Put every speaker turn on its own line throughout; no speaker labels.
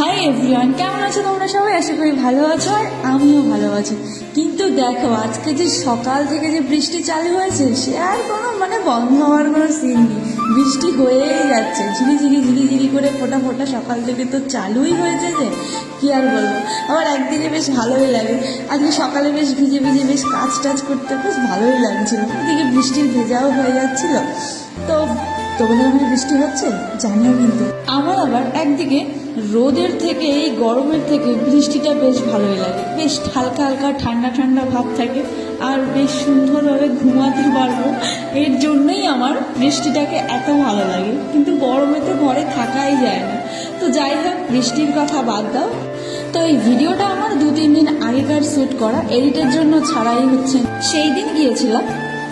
Hi everyone, কেমন আছো তোমরা সবাই? আশা করি ভালো আছো আর আমিও ভালো আছি। কিন্তু দেখো, আজকে যে সকাল থেকে যে বৃষ্টি চালু হয়েছে সে আর কোনো বন্ধ হওয়ার কোনো সিন নেই। বৃষ্টি হয়েই যাচ্ছে, ঝিরিঝিরি ঝিরিঝিরি করে ফোটা ফোটা সকাল থেকে তো চালুই হয়েছে। যে কি আর বলবো, আবার একদিকে বেশ ভালোই লাগে। আজকে সকালে বেশ ভিজে ভিজে বেশ কাজ টাজ করতে বেশ ভালোই লাগছিল। এদিকে বৃষ্টির ভেজাও হয়ে যাচ্ছিল। তো তোমাদের ওখানে বৃষ্টি হচ্ছে জানিও কিন্তু। আমার আবার একদিকে রোদের থেকে এই গরমের থেকে বৃষ্টিটা বেশ ভালোই লাগে। বেশ হালকা হালকা ঠান্ডা ঠান্ডা ভাব থাকে আর বেশ সুন্দরভাবে ঘুমাতে পারবো। এর জন্যই আমার বৃষ্টিটাকে এত ভালো লাগে। কিন্তু গরমে তো ঘরে থাকাই যায় না। তো যাই হোক, বৃষ্টির কথা বাদ দাও। তো এই ভিডিওটা আমার 2-3 দিন আগেকার শ্যুট করা, এডিটের জন্য ছাড়াই হচ্ছে। সেই দিন গিয়েছিলাম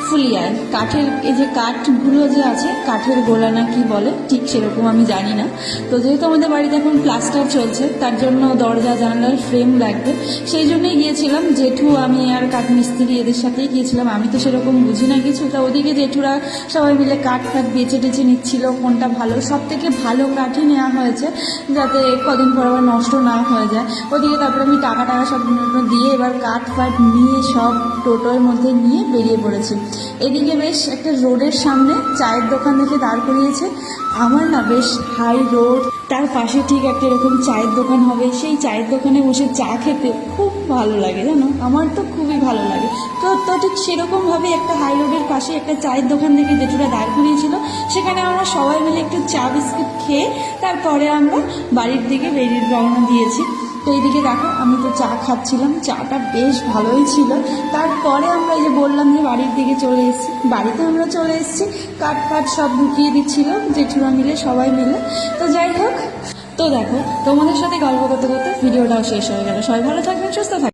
ফুলিয়ায়। কাঠের এই যে কাঠগুলো যে আছে, কাঠের গোলা না কি বলে ঠিক সেরকম আমি জানি না। তো যেহেতু আমাদের বাড়িতে এখন প্লাস্টার চলছে, তার জন্য দরজা জানালার ফ্রেম লাগবে। সেই জন্যই গিয়েছিলাম। জেঠু, আমি আর কাঠ মিস্ত্রি এদের সাথেই গিয়েছিলাম। আমি তো সেরকম বুঝি না কিছু। তা ওদিকে জেঠুরা সবাই মিলে কাঠ বেছে টেছে নিচ্ছিল কোনটা ভালো। সব থেকে ভালো কাঠই নেওয়া হয়েছে, যাতে কদিন পর আবার নষ্ট না হয়ে যায়। ওদিকে তারপরে আমি টাকা সব দিয়ে এবার কাঠ নিয়ে সব টোটোর মধ্যে নিয়ে বেরিয়ে পড়েছি। এদিকে বেশ একটা রোডের সামনে চায়ের দোকান দেখে দাঁড় করিয়েছে। আমার না বেশ হাই রোড, তার পাশে ঠিক একটা এরকম চায়ের দোকান হবে। সেই চায়ের দোকানে বসে চা খেতে খুব ভালো লাগে, জানো, আমার তো খুবই ভালো লাগে। তো ঠিক সেরকমভাবে একটা হাই রোডের পাশে একটা চায়ের দোকান দেখে যেটা দাঁড় করিয়েছিল, সেখানে আমরা সবাই মিলে একটু চা বিস্কুট খেয়ে তারপরে আমরা বাড়ির দিকে বেরিয়ে রওনা দিয়েছি। তো এইদিকে দেখো, আমি তো চা খাচ্ছিলাম, চাটা বেশ ভালোই ছিল। তারপরে আমরা এই যে বললাম যে বাড়ির দিকে চলে এসেছি। বাড়িতে আমরা চলে এসেছি, কাঠ সব ঢুকিয়ে দিচ্ছিল জেঠুরা মিলে, সবাই মিলে। তো যাই হোক, তো দেখো, তোমাদের সাথে গল্প করতে করতে ভিডিওটাও শেষ হয়ে গেল। সবাই ভালো থাকবেন, সুস্থ থাকবেন।